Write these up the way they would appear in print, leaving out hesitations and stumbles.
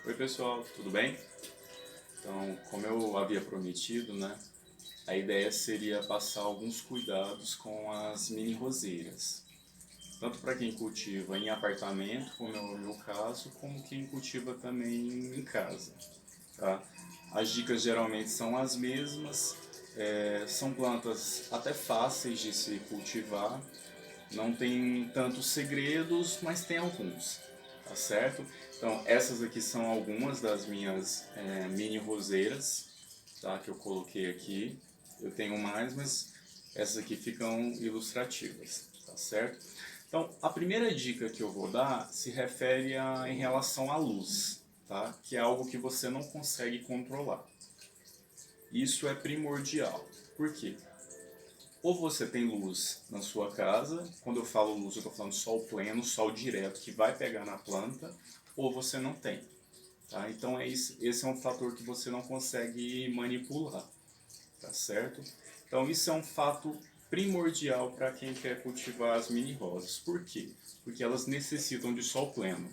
Oi pessoal, tudo bem? Então, como eu havia prometido, né, a ideia seria passar alguns cuidados com as mini roseiras. Tanto para quem cultiva em apartamento, como é o meu caso, como quem cultiva também em casa. Tá? As dicas geralmente são as mesmas, são plantas até fáceis de se cultivar, não tem tantos segredos, mas tem alguns, tá certo? Então essas aqui são algumas das minhas mini roseiras, tá? Que eu coloquei aqui. Eu tenho mais, mas essas aqui ficam ilustrativas, tá certo? Então a primeira dica que eu vou dar se refere em relação à luz, tá? Que é algo que você não consegue controlar. Isso é primordial. Por quê? Ou você tem luz na sua casa, quando eu falo luz eu estou falando sol pleno, sol direto que vai pegar na planta, ou você não tem. Tá? Então esse é um fator que você não consegue manipular, tá certo? Então isso é um fato primordial para quem quer cultivar as mini rosas. Por quê? Porque elas necessitam de sol pleno.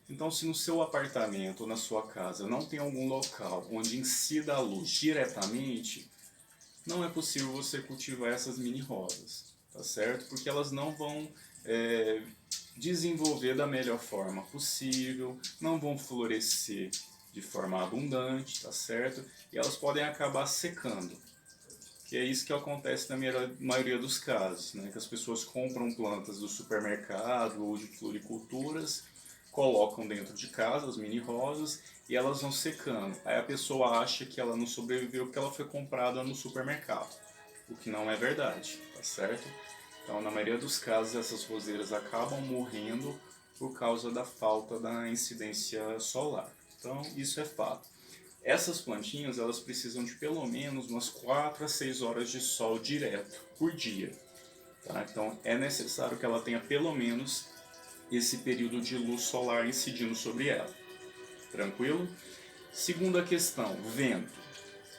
Então se no seu apartamento ou na sua casa não tem algum local onde incida a luz diretamente, não é possível você cultivar essas mini rosas, tá certo? Porque elas não vão desenvolver da melhor forma possível, não vão florescer de forma abundante, tá certo? E elas podem acabar secando, que é isso que acontece na maioria dos casos, né? Que as pessoas compram plantas do supermercado ou de floriculturas, colocam dentro de casa as mini rosas e elas vão secando. Aí a pessoa acha que ela não sobreviveu porque ela foi comprada no supermercado, o que não é verdade, tá certo? Então, na maioria dos casos, essas roseiras acabam morrendo por causa da falta da incidência solar. Então, isso é fato. Essas plantinhas elas precisam de pelo menos umas 4 a 6 horas de sol direto por dia. Tá? Então é necessário que ela tenha pelo menos esse período de luz solar incidindo sobre ela. Tranquilo? Segunda questão, vento.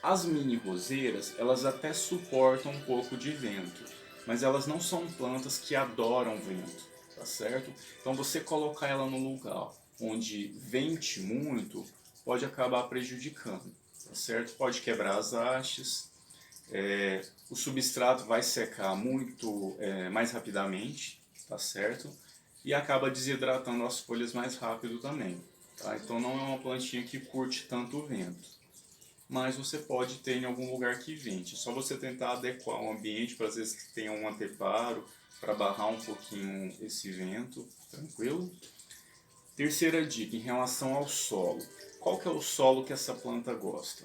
As mini roseiras elas até suportam um pouco de vento, mas elas não são plantas que adoram vento, tá certo? Então você colocar ela num lugar onde vente muito pode acabar prejudicando, tá certo? Pode quebrar as hastes, o substrato vai secar muito mais rapidamente, tá certo? E acaba desidratando as folhas mais rápido também, tá? Então não é uma plantinha que curte tanto o vento, mas você pode ter em algum lugar que vente. É só você tentar adequar o ambiente para às vezes que tenha um anteparo para barrar um pouquinho esse vento, tranquilo? Terceira dica em relação ao solo. Qual que é o solo que essa planta gosta?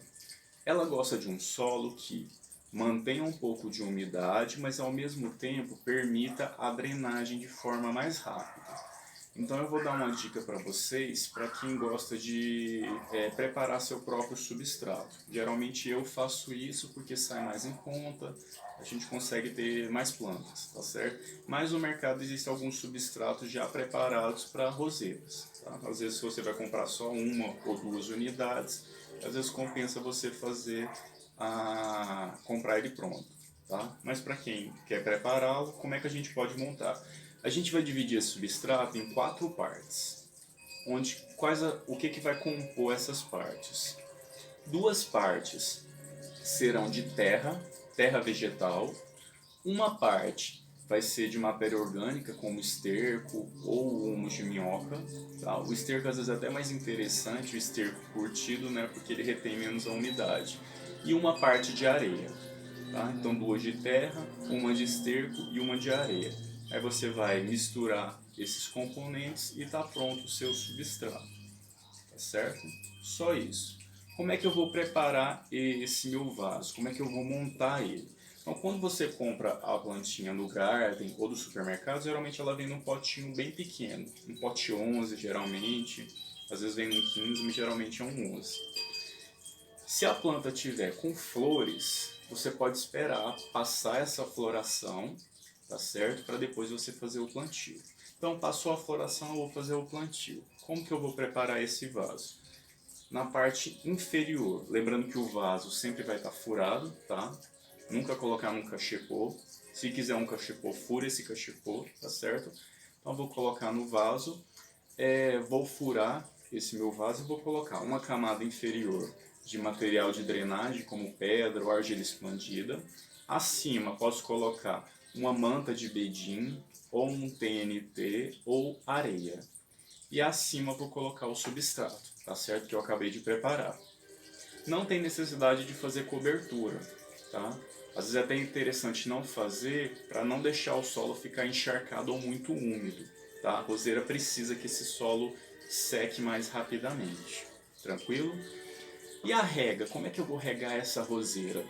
Ela gosta de um solo que mantenha um pouco de umidade, mas ao mesmo tempo permita a drenagem de forma mais rápida. Então eu vou dar uma dica para vocês, para quem gosta de preparar seu próprio substrato. Geralmente eu faço isso porque sai mais em conta, a gente consegue ter mais plantas, tá certo? Mas no mercado existem alguns substratos já preparados para roseiras. Tá? Às vezes se você vai comprar só uma ou duas unidades, às vezes compensa você fazer comprar ele pronto. Tá? Mas para quem quer prepará-lo, como é que a gente pode montar? A gente vai dividir esse substrato em 4 partes, onde o que vai compor essas partes? 2 partes serão de terra, terra vegetal, uma parte vai ser de matéria orgânica, como esterco ou humus de minhoca. Tá? O esterco às vezes é até mais interessante, o esterco curtido, né, porque ele retém menos a umidade. E uma parte de areia. Tá? Então 2 de terra, uma de esterco e uma de areia. Aí você vai misturar esses componentes e está pronto o seu substrato, tá certo? Só isso. Como é que eu vou preparar esse meu vaso? Como é que eu vou montar ele? Então, quando você compra a plantinha no garden ou do supermercado, geralmente ela vem num potinho bem pequeno, um pote 11 geralmente, às vezes vem num 15, mas geralmente é um 11. Se a planta tiver com flores, você pode esperar passar essa floração, tá certo? Para depois você fazer o plantio. Então, passou a floração, eu vou fazer o plantio. Como que eu vou preparar esse vaso? Na parte inferior, lembrando que o vaso sempre vai estar furado, tá? Nunca colocar num cachepô. Se quiser um cachepô, fura esse cachepô, tá certo? Então, eu vou colocar no vaso, vou furar esse meu vaso e vou colocar uma camada inferior de material de drenagem, como pedra ou argila expandida. Acima posso colocar uma manta de bedim, ou um TNT, ou areia. E acima vou colocar o substrato, tá certo? Que eu acabei de preparar. Não tem necessidade de fazer cobertura, tá? Às vezes é até interessante não fazer para não deixar o solo ficar encharcado ou muito úmido, tá? A roseira precisa que esse solo seque mais rapidamente, tranquilo? E a rega, como é que eu vou regar essa roseira?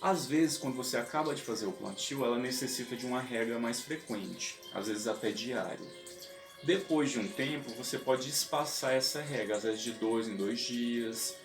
Às vezes, quando você acaba de fazer o plantio, ela necessita de uma rega mais frequente, às vezes até diária. Depois de um tempo, você pode espaçar essa rega, às vezes de 2 em 2 dias,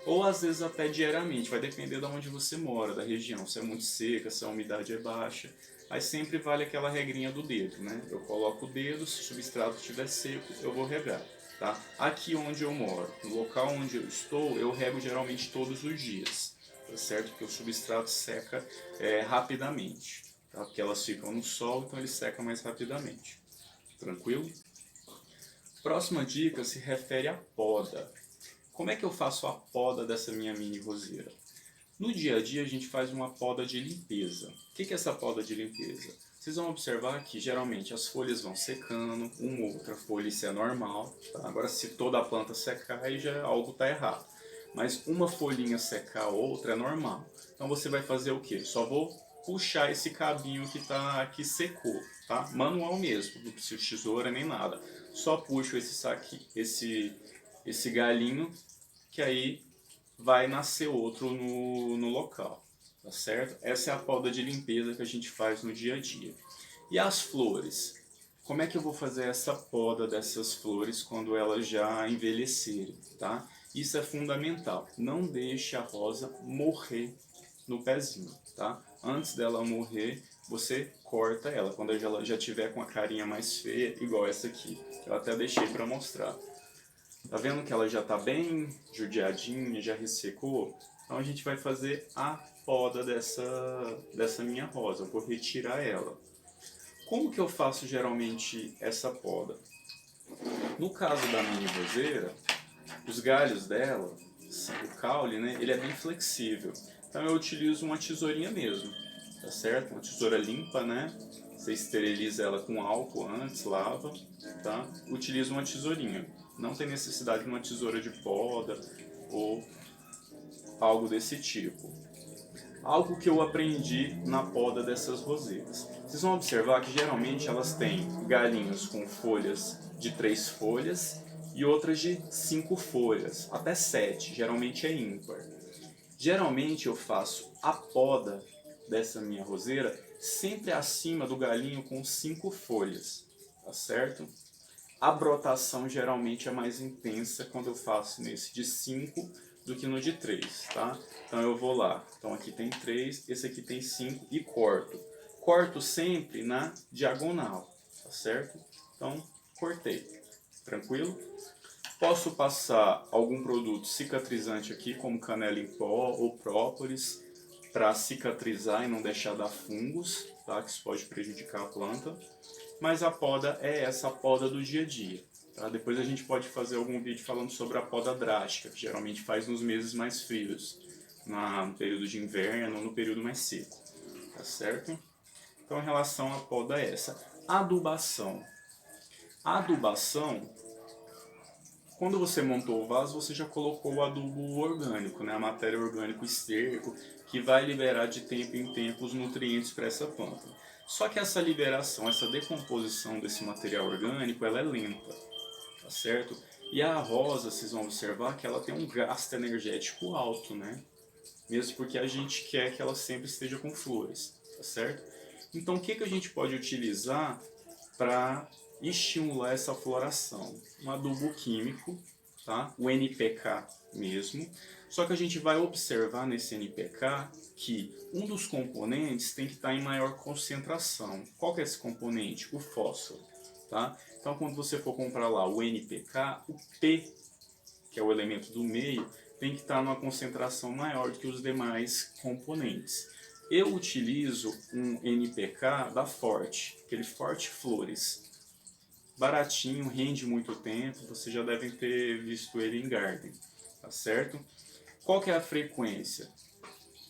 ou às vezes até diariamente, vai depender de onde você mora, da região, se é muito seca, se a umidade é baixa. Aí sempre vale aquela regrinha do dedo, né? Eu coloco o dedo, se o substrato estiver seco, eu vou regar, tá? Aqui onde eu moro, no local onde eu estou, eu rego geralmente todos os dias, tá certo? Porque o substrato seca rapidamente, tá? Porque elas ficam no sol, então ele seca mais rapidamente. Tranquilo? Próxima dica se refere à poda. Como é que eu faço a poda dessa minha mini roseira? No dia a dia a gente faz uma poda de limpeza. O que é essa poda de limpeza? Vocês vão observar que geralmente as folhas vão secando, uma ou outra folha, isso é normal. Tá? Agora se toda a planta secar, aí já algo está errado. Mas uma folhinha secar a outra é normal. Então você vai fazer o quê? Só vou puxar esse cabinho que secou, tá? Manual mesmo, não precisa de tesoura nem nada. Só puxo esse galinho, que aí vai nascer outro no local, tá certo? Essa é a poda de limpeza que a gente faz no dia a dia. E as flores? Como é que eu vou fazer essa poda dessas flores quando elas já envelhecerem, tá? Isso é fundamental. Não deixe a rosa morrer no pezinho, tá? Antes dela morrer, você corta ela. Quando ela já tiver com a carinha mais feia, igual essa aqui. Eu até deixei para mostrar. Tá vendo que ela já está bem judiadinha, já ressecou? Então a gente vai fazer a poda dessa minha rosa. Eu vou retirar ela. Como que eu faço geralmente essa poda? No caso da mini roseira, os galhos dela, o caule, né, ele é bem flexível. Então eu utilizo uma tesourinha mesmo, tá certo? Uma tesoura limpa, né? Você esteriliza ela com álcool antes, lava, tá? Utiliza uma tesourinha. Não tem necessidade de uma tesoura de poda ou algo desse tipo. Algo que eu aprendi na poda dessas roseiras. Vocês vão observar que geralmente elas têm galinhos com folhas de 3 folhas e outras de 5 folhas, até 7, geralmente é ímpar. Geralmente eu faço a poda dessa minha roseira sempre acima do galinho com 5 folhas, tá certo? A brotação geralmente é mais intensa quando eu faço nesse de 5 do que no de 3, tá? Então eu vou lá, então aqui tem 3, esse aqui tem 5 e corto. Corto sempre na diagonal, tá certo? Então cortei, tranquilo? Posso passar algum produto cicatrizante aqui, como canela em pó ou própolis, para cicatrizar e não deixar dar fungos, tá? Que isso pode prejudicar a planta. Mas a poda é essa poda do dia a dia. Tá? Depois a gente pode fazer algum vídeo falando sobre a poda drástica, que geralmente faz nos meses mais frios, no período de inverno ou no período mais seco, tá certo? Então, em relação à poda é essa. Adubação. A adubação, quando você montou o vaso, você já colocou o adubo orgânico, né? A matéria orgânica, o esterco, que vai liberar de tempo em tempo os nutrientes para essa planta. Só que essa liberação, essa decomposição desse material orgânico, ela é lenta, tá certo? E a rosa, vocês vão observar que ela tem um gasto energético alto, né? Mesmo porque a gente quer que ela sempre esteja com flores, tá certo? Então o que a gente pode utilizar para estimular essa floração? Um adubo químico, tá? O NPK mesmo. Só que a gente vai observar nesse NPK que um dos componentes tem que estar em maior concentração. Qual que é esse componente? O fósforo, tá? Então quando você for comprar lá o NPK, o P, que é o elemento do meio, tem que estar numa concentração maior do que os demais componentes. Eu utilizo um NPK da Forte, aquele Forte Flores. baratinho, rende muito tempo, vocês já devem ter visto ele em garden, tá certo? Qual que é a frequência?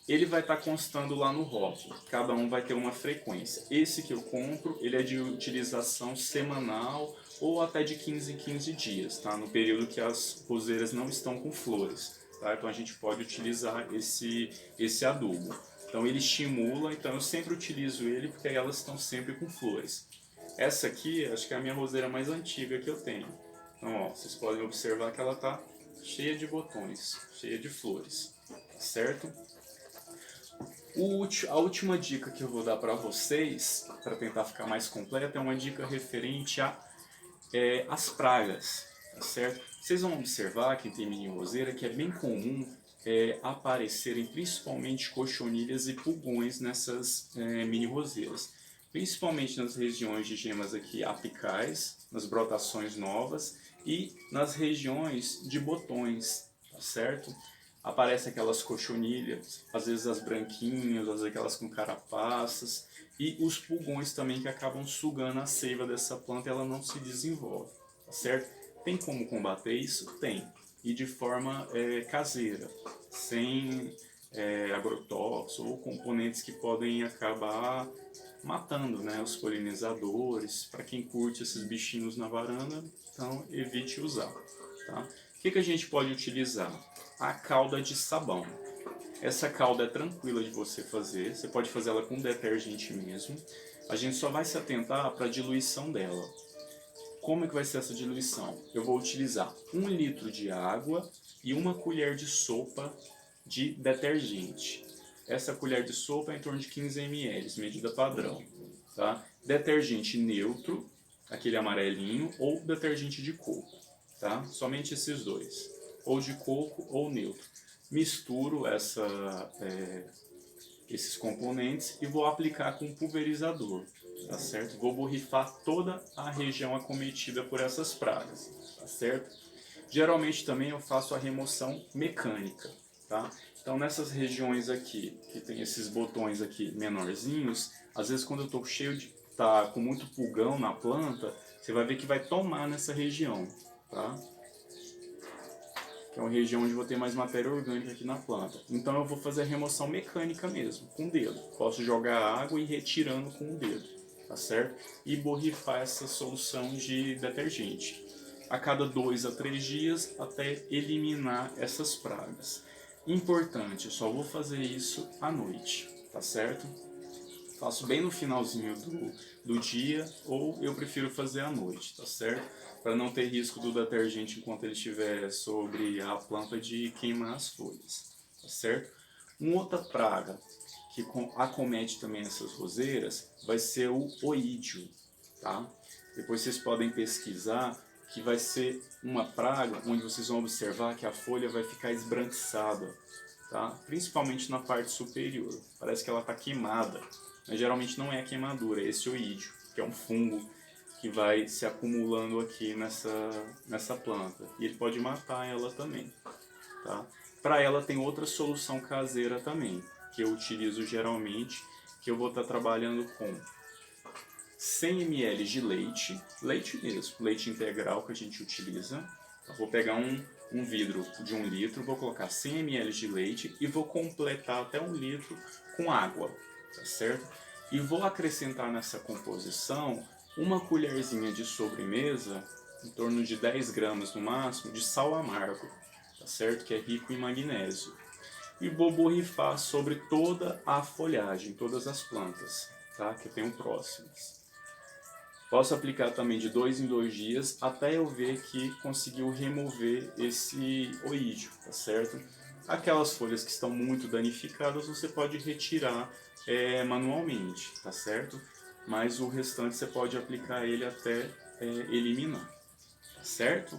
Ele vai estar constando lá no rótulo, cada um vai ter uma frequência. Esse que eu compro, ele é de utilização semanal ou até de 15 em 15 dias, tá? No período que as roseiras não estão com flores, tá? Então a gente pode utilizar esse adubo. Então ele estimula, então eu sempre utilizo ele porque elas estão sempre com flores. Essa aqui, acho que é a minha roseira mais antiga que eu tenho. Então, ó, vocês podem observar que ela está cheia de botões, cheia de flores, certo? A última dica que eu vou dar para vocês, para tentar ficar mais completa, é uma dica referente às pragas, tá certo? Vocês vão observar, quem tem mini roseira, que é bem comum aparecerem principalmente cochonilhas e pulgões nessas mini roseiras. Principalmente nas regiões de gemas aqui apicais, nas brotações novas e nas regiões de botões, tá certo? Aparecem aquelas cochonilhas, às vezes as branquinhas, às vezes aquelas com carapaças, e os pulgões também que acabam sugando a seiva dessa planta e ela não se desenvolve, tá certo? Tem como combater isso? Tem, e de forma caseira, sem agrotóxicos ou componentes que podem acabar matando, né, os polinizadores. Para quem curte esses bichinhos na varanda, então evite usar, tá? O que a gente pode utilizar? A calda de sabão. Essa calda é tranquila de você fazer, você pode fazer ela com detergente mesmo. A gente só vai se atentar para a diluição dela. Como é que vai ser essa diluição? Eu vou utilizar 1 litro de água e 1 colher de sopa de detergente. Essa colher de sopa é em torno de 15 ml, medida padrão. Tá? Detergente neutro, aquele amarelinho, ou detergente de coco. Tá? Somente esses dois, ou de coco ou neutro. Misturo esses componentes e vou aplicar com um pulverizador, tá certo? Vou borrifar toda a região acometida por essas pragas, tá certo? Geralmente também eu faço a remoção mecânica, tá? Então nessas regiões aqui, que tem esses botões aqui menorzinhos, às vezes quando eu estou tá com muito pulgão na planta, você vai ver que vai tomar nessa região, tá? Que é uma região onde vou ter mais matéria orgânica aqui na planta. Então eu vou fazer a remoção mecânica mesmo, com o dedo. Posso jogar água e ir retirando com o dedo, tá certo? E borrifar essa solução de detergente a cada 2 a 3 dias até eliminar essas pragas. Importante, eu só vou fazer isso à noite, tá certo? Faço bem no finalzinho do dia, ou eu prefiro fazer à noite, tá certo? Para não ter risco do detergente enquanto ele estiver sobre a planta de queimar as folhas, tá certo? Uma outra praga que acomete também essas roseiras vai ser o oídio, tá? Depois vocês podem pesquisar, que vai ser uma praga onde vocês vão observar que a folha vai ficar esbranquiçada, tá? Principalmente na parte superior, parece que ela está queimada, mas geralmente não é a queimadura, é esse oídio, que é um fungo que vai se acumulando aqui nessa planta, e ele pode matar ela também, tá? Para ela tem outra solução caseira também, que eu utilizo geralmente, que eu vou estar trabalhando com 100 ml de leite, leite mesmo, leite integral que a gente utiliza. Eu vou pegar um vidro de 1 litro, vou colocar 100 ml de leite e vou completar até 1 litro com água, tá certo? E vou acrescentar nessa composição uma colherzinha de sobremesa, em torno de 10 gramas no máximo, de sal amargo, tá certo? Que é rico em magnésio. E vou borrifar sobre toda a folhagem, todas as plantas, tá? Que eu tenho próximas. Posso aplicar também de 2 em 2 dias até eu ver que conseguiu remover esse oídio, tá certo? Aquelas folhas que estão muito danificadas você pode retirar manualmente, tá certo? Mas o restante você pode aplicar ele até eliminar, tá certo?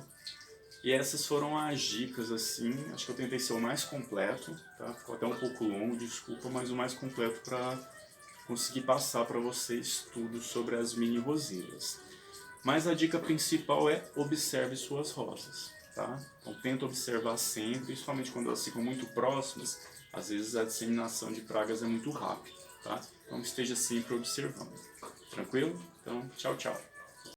E essas foram as dicas, assim, acho que eu tentei ser o mais completo, tá? Ficou até um pouco longo, desculpa, mas o mais completo para conseguir passar para vocês tudo sobre as mini roseiras. Mas a dica principal é observe suas rosas, tá? Então tenta observar sempre, principalmente quando elas ficam muito próximas, às vezes a disseminação de pragas é muito rápida, tá? Então esteja sempre observando. Tranquilo? Então, tchau, tchau.